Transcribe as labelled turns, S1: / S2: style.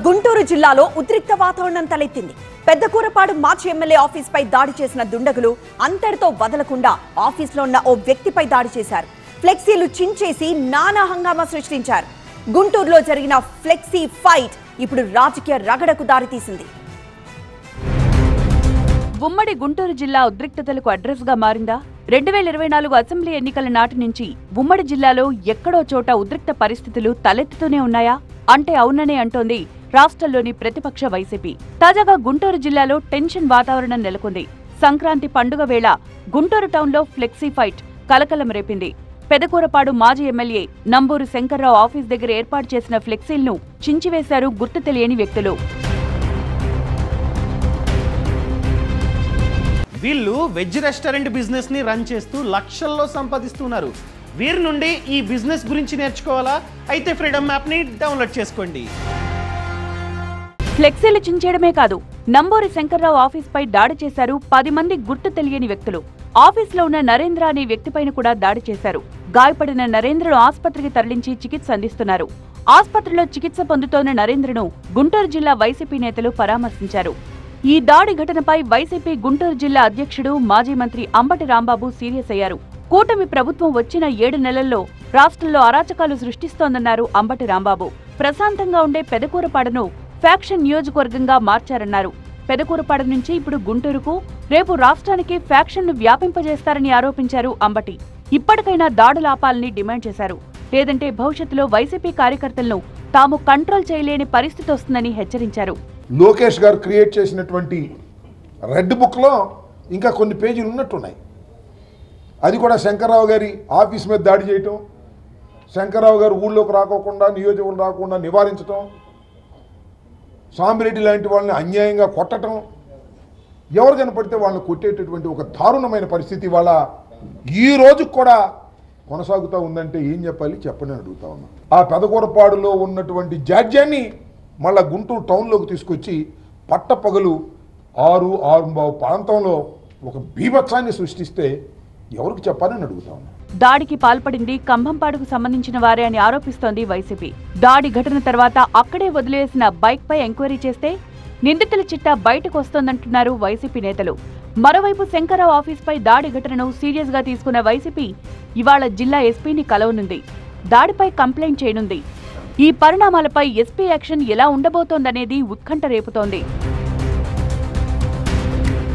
S1: గుంటూరు జిల్లాలో ఉద్రిక్త వాతావరణం తలెత్తింది. పెద్దకూరపాడు మాజీ ఎమ్మెల్యే ఆఫీస్ పై దాడి చేసిన దుండగులు అంతటితో వదలకుండా ఆఫీస్లో ఉన్న ఓ వ్యక్తిపై దాడి చేశారు. ఫ్లెక్సీలు చించేసి నానా హంగామా సృష్టించారు. గుంటూరులో జరిగిన ఫ్లెక్సీ ఫైట్ ఇప్పుడు రాజకీయ రగడకు దారితీసింది.
S2: ఉమ్మడి గుంటూరు జిల్లా ఉద్రిక్తతలకు అడ్రస్ గా మారిందా? 2024 అసెంబ్లీ ఎన్నికల నాటి నుంచి ఉమ్మడి జిల్లాలో ఎక్కడో చోట ఉద్రిక్త పరిస్థితులు తలెత్తుతూనే ఉన్నాయా అంటే అవుననే అంటోంది రాష్ట్రంలోని ప్రతిపక్ష వైసీపీ. తాజాగా గుంటూరు జిల్లాలో టెన్షన్ వాతావరణం నెలకొంది. సంక్రాంతి పండుగ వేళ గుంటూరు టౌన్లో ఫ్లెక్సీ ఫైట్ కలకలం రేపింది. పెదకూరపాడు మాజీ ఎమ్మెల్యే నంబూరు శంకర్రావు ఆఫీస్ దగ్గర ఏర్పాటు చేసిన ఫ్లెక్సీలను చించివేశారు గుర్తు తెలియని వ్యక్తులు.
S3: వీళ్ళు వెజ్ రెస్టారెంట్ బిజినెస్ ని రన్ చేస్తూ లక్షల్లో సంపాదిస్తున్నారు. వీరి నుండి ఈ బిజినెస్ గురించి నేర్చుకోవాలా? అయితే ఫ్రీడమ్ యాప్ ని డౌన్లోడ్ చేసుకోండి.
S2: ఫ్లెక్సీలు చించేయడమే కాదు, నంబూరి శంకర్రావు ఆఫీస్ పై దాడి చేశారు 10 మంది గుర్తు తెలియని వ్యక్తులు. ఆఫీస్లో ఉన్న నరేంద్ర అనే వ్యక్తిపైన కూడా దాడి చేశారు. గాయపడిన నరేంద్రను ఆసుపత్రికి తరలించి చికిత్స అందిస్తున్నారు. ఆసుపత్రిలో చికిత్స పొందుతోన్న నరేంద్రను గుంటూరు జిల్లా వైసీపీ నేతలు పరామర్శించారు. ఈ దాడి ఘటనపై వైసీపీ గుంటూరు జిల్లా అధ్యక్షుడు మాజీ మంత్రి అంబటి రాంబాబు సీరియస్ అయ్యారు. కూటమి ప్రభుత్వం వచ్చిన 7 నెలల్లో రాష్ట్రంలో అరాచకాలు సృష్టిస్తోందన్నారు అంబటి రాంబాబు. ప్రశాంతంగా ఉండే పెదకూరపాడును ఫ్యాక్షన్ నియోజకవర్గంగా మార్చారన్నారు. పెదకూరపాడు నుంచి ఇప్పుడు గుంటూరుకు, రేపు రాష్ట్రానికి ఫ్యాక్షన్ను వ్యాపింపజేస్తారని ఆరోపించారు అంబటి. ఇప్పటికైనా దాడులాపాలని డిమాండ్ చేశారు. లేదంటే భవిష్యత్తులో వైసీపీ కార్యకర్తలను తాము కంట్రోల్ చేయలేని పరిస్థితి వస్తుందని హెచ్చరించారు.
S4: లోకేష్ గారు క్రియేట్ చేసినటువంటి రెడ్ బుక్లో ఇంకా కొన్ని పేజీలు ఉన్నట్టున్నాయి. అది కూడా శంకర్రావు గారి ఆఫీస్ మీద దాడి చేయటం, శంకర్రావు గారు ఊళ్ళోకి రాకోకుండా, నియోజకవర్గం రాకుండా నివారించటం, సాంబిరెడ్డి లాంటి వాళ్ళని అన్యాయంగా కొట్టడం, ఎవరు కనపడితే వాళ్ళని కొట్టేటటువంటి ఒక దారుణమైన పరిస్థితి వాళ్ళ ఈ రోజుకు కూడా కొనసాగుతూ ఉందంటే ఏం చెప్పాలి చెప్పని అడుగుతా ఉన్నా. ఆ పెదకూరపాడులో ఉన్నటువంటి జాడ్యాన్ని మళ్ళా గుంటూరు టౌన్లోకి తీసుకొచ్చి పట్టపగలు 6-6:15 ప్రాంతంలో ఒక బీభత్సాన్ని సృష్టిస్తే ఎవరికి చెప్పాలని అడుగుతా ఉన్నా.
S2: దాడికి పాల్పడింది కంభంపాడుకు సంబంధించిన వారే అని ఆరోపిస్తోంది వైసీపీ. దాడి ఘటన తర్వాత అక్కడే వదిలేసిన బైక్ పై ఎంక్వైరీ చేస్తే నిందితుల చిట్టా బయటకు వస్తోందంటున్నారు వైసీపీ నేతలు. మరోవైపు శంకర్రావు ఆఫీస్ పై దాడి ఘటనను సీరియస్ గా తీసుకున్న వైసీపీ ఇవాళ జిల్లా ఎస్పీని కలవనుంది. దాడిపై కంప్లైంట్ చేయనుంది. ఈ పరిణామాలపై ఎస్పీ యాక్షన్ ఎలా ఉండబోతోందనేది ఉత్కంఠ రేపుతోంది.